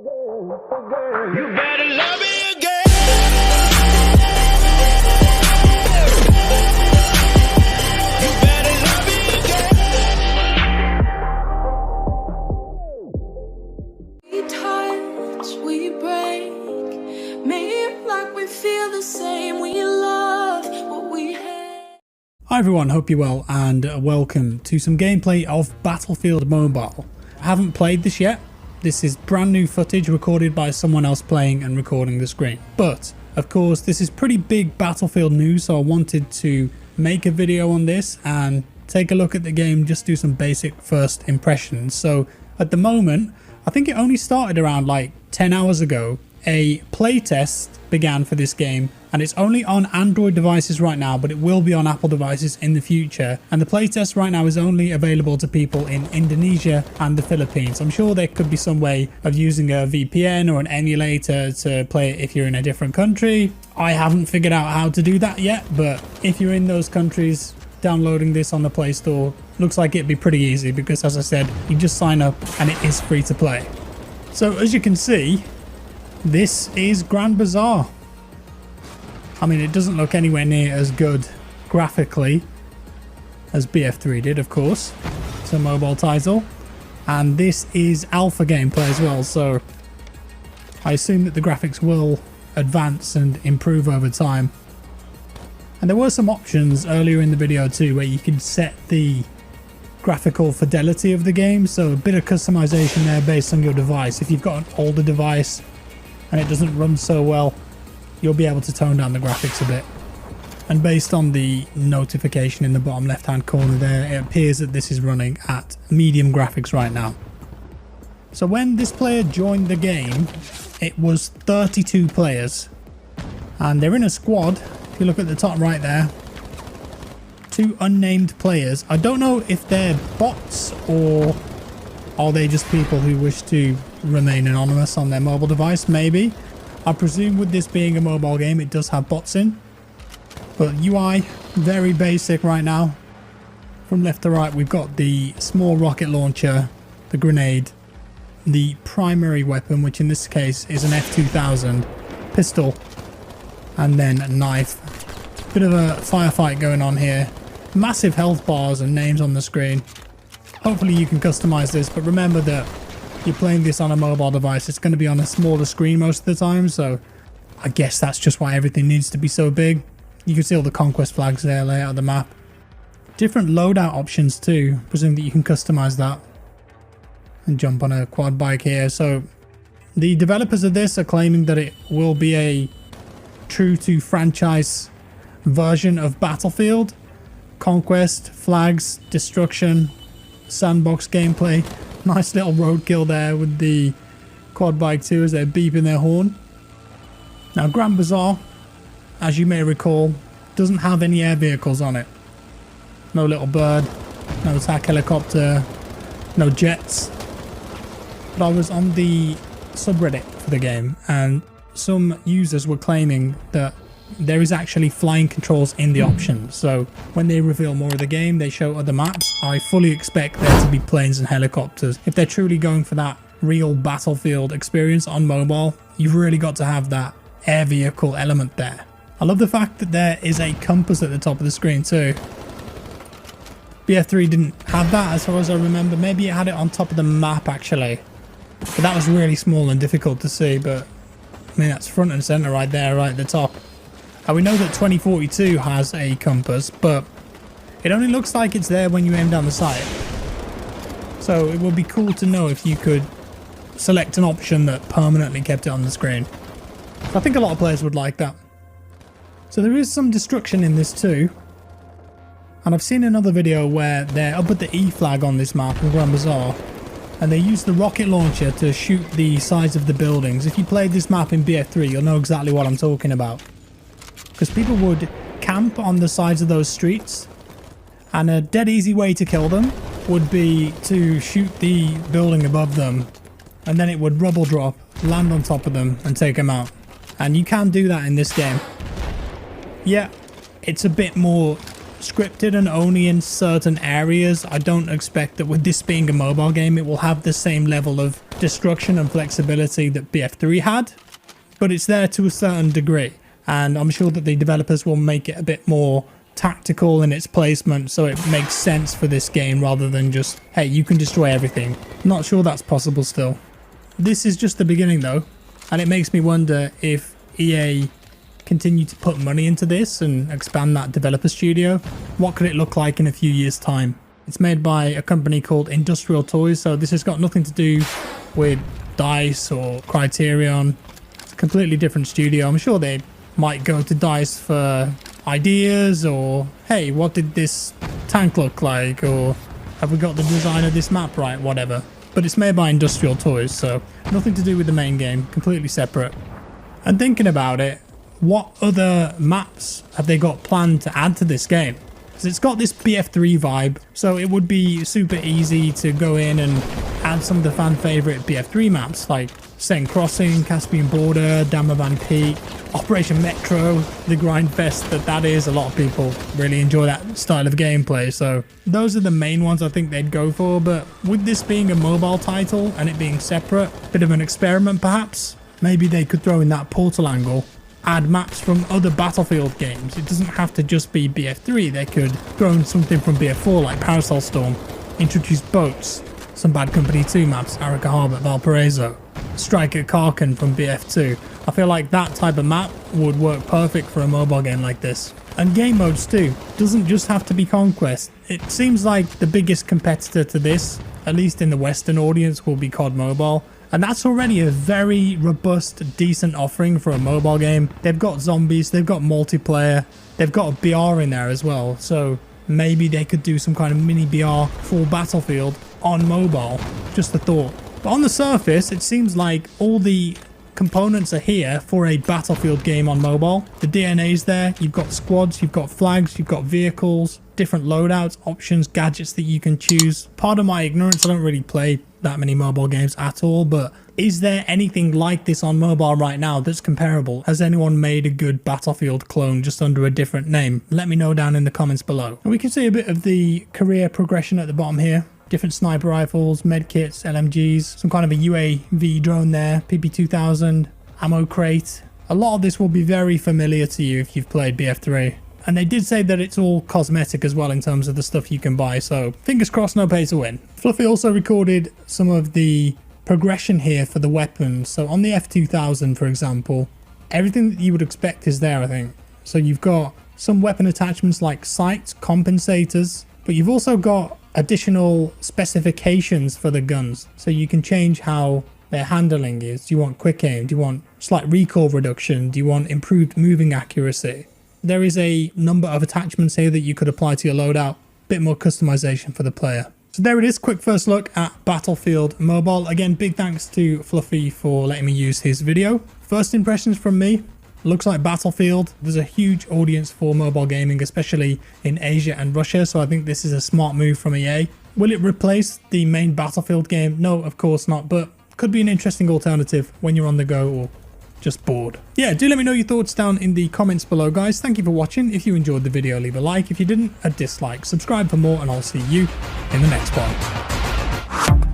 better love me again. You better love me again. We touch, we break, make like we feel the same. We love what we hate. Hi everyone, hope you're well and welcome to some gameplay of Battlefield Mobile. I haven't played this yet. This is brand new footage recorded by someone else playing and recording the screen. But of course this is pretty big Battlefield news, so I wanted to make a video on this and take a look at the game, just do some basic first impressions. So at the moment, I think it only started around like 10 hours ago. A playtest began for this game and it's only on Android devices right now, but it will be on Apple devices in the future. And the playtest right now is only available to people in Indonesia and the Philippines. I'm sure there could be some way of using a VPN or an emulator to play it if you're in a different country. I haven't figured out how to do that yet, but if you're in those countries, downloading this on the Play Store looks like it'd be pretty easy because, as I said, you just sign up and it is free to play. So as you can see, this is Grand Bazaar. I mean, it doesn't look anywhere near as good graphically as BF3 did, of course. It's a mobile title. And this is alpha gameplay as well, so I assume that the graphics will advance and improve over time. And there were some options earlier in the video too where you can set the graphical fidelity of the game, so a bit of customization there based on your device. If you've got an older device and it doesn't run so well, you'll be able to tone down the graphics a bit. And based on the notification in the bottom left hand corner there, it appears that this is running at medium graphics right now. So when this player joined the game, it was 32 players and they're in a squad. If you look at the top right there, 2 unnamed players. I don't know if they're bots or are they just people who wish to remain anonymous on their mobile device. Maybe. I presume with this being a mobile game it does have bots in, but UI very basic right now. From left to right we've got the small rocket launcher, the grenade, the primary weapon, which in this case is an F2000 pistol, and then a knife. Bit of a firefight going on here. Massive health bars and names on the screen. Hopefully you can customize this, but remember that you're playing this on a mobile device. It's going to be on a smaller screen most of the time, so I guess that's just why everything needs to be so big. You can see all the conquest flags there, layout of the map. Different loadout options too. Presume that you can customize that. And jump on a quad bike here. So the developers of this are claiming that it will be a true to franchise version of Battlefield. Conquest, flags, destruction, sandbox gameplay. Nice little roadkill there with the quad bike too as they're beeping their horn. Now Grand Bazaar, as you may recall, doesn't have any air vehicles on it. No little bird, no attack helicopter, no jets. But I was on the subreddit for the game and some users were claiming that there is actually flying controls in the options. So when they reveal more of the game, they show other maps. I fully expect there to be planes and helicopters. If they're truly going for that real Battlefield experience on mobile, you've really got to have that air vehicle element there. I love the fact that there is a compass at the top of the screen too. BF3 didn't have that as far as I remember. Maybe it had it on top of the map actually. But that was really small and difficult to see, but I mean that's front and center right there, right at the top. And we know that 2042 has a compass, but it only looks like it's there when you aim down the sight. So it would be cool to know if you could select an option that permanently kept it on the screen. I think a lot of players would like that. So there is some destruction in this too. And I've seen another video where they're up at the E flag on this map in Grand Bazaar, and they use the rocket launcher to shoot the sides of the buildings. If you played this map in BF3, you'll know exactly what I'm talking about. Because people would camp on the sides of those streets, and a dead easy way to kill them would be to shoot the building above them, and then it would rubble drop, land on top of them, and take them out. And you can do that in this game. Yeah, it's a bit more scripted and only in certain areas. I don't expect that with this being a mobile game, it will have the same level of destruction and flexibility that BF3 had, but it's there to a certain degree. And I'm sure that the developers will make it a bit more tactical in its placement so it makes sense for this game rather than just, hey, you can destroy everything. Not sure that's possible still. This is just the beginning though, and it makes me wonder if EA continue to put money into this and expand that developer studio. What could it look like in a few years' time? It's made by a company called Industrial Toys, so this has got nothing to do with DICE or Criterion. It's a completely different studio. I'm sure they might go to DICE for ideas, or hey, what did this tank look like, or have we got the design of this map right, whatever. But it's made by Industrial Toys, so nothing to do with the main game, completely separate. And thinking about it, what other maps have they got planned to add to this game? Because it's got this BF3 vibe, so it would be super easy to go in and add some of the fan favorite BF3 maps like Sen Crossing, Caspian Border, Damavan Peak, Operation Metro, the grind fest that is. A lot of people really enjoy that style of gameplay, so those are the main ones I think they'd go for. But with this being a mobile title and it being separate, bit of an experiment perhaps, maybe they could throw in that Portal angle, add maps from other Battlefield games. It doesn't have to just be BF3, they could throw in something from BF4 like Parasol Storm, introduce boats, some Bad Company 2 maps, Arica Harbour, Valparaiso, Strike at Karkin from BF2. I feel like that type of map would work perfect for a mobile game like this. And game modes too, doesn't just have to be Conquest. It seems like the biggest competitor to this, at least in the Western audience, will be COD Mobile. And that's already a very robust, decent offering for a mobile game. They've got zombies, they've got multiplayer, they've got a BR in there as well. So maybe they could do some kind of mini BR for Battlefield on mobile. Just a thought. But on the surface, it seems like all the components are here for a Battlefield game on mobile. The DNA's there, you've got squads, you've got flags, you've got vehicles, different loadouts, options, gadgets that you can choose. Part of my ignorance, I don't really play that many mobile games at all, but is there anything like this on mobile right now that's comparable? Has anyone made a good Battlefield clone just under a different name? Let me know down in the comments below. And we can see a bit of the career progression at the bottom here. Different sniper rifles, medkits, LMGs, some kind of a UAV drone there, PP2000, ammo crate. A lot of this will be very familiar to you if you've played BF3. And they did say that it's all cosmetic as well in terms of the stuff you can buy, so fingers crossed, no pay to win. Fluffy also recorded some of the progression here for the weapons. So on the F2000, for example, everything that you would expect is there, I think. So you've got some weapon attachments like sights, compensators, but you've also got additional specifications for the guns. So you can change how their handling is. Do you want quick aim? Do you want slight recoil reduction? Do you want improved moving accuracy? There is a number of attachments here that you could apply to your loadout. Bit more customization for the player. So there it is, quick first look at Battlefield Mobile. Again, big thanks to Fluffy for letting me use his video. First impressions from me, looks like Battlefield. There's a huge audience for mobile gaming, especially in Asia and Russia, so I think this is a smart move from EA. Will it replace the main Battlefield game? No, of course not, but could be an interesting alternative when you're on the go or just bored. Yeah, do let me know your thoughts down in the comments below, guys. Thank you for watching. If you enjoyed the video, leave a like. If you didn't, a dislike. Subscribe for more, and I'll see you in the next one.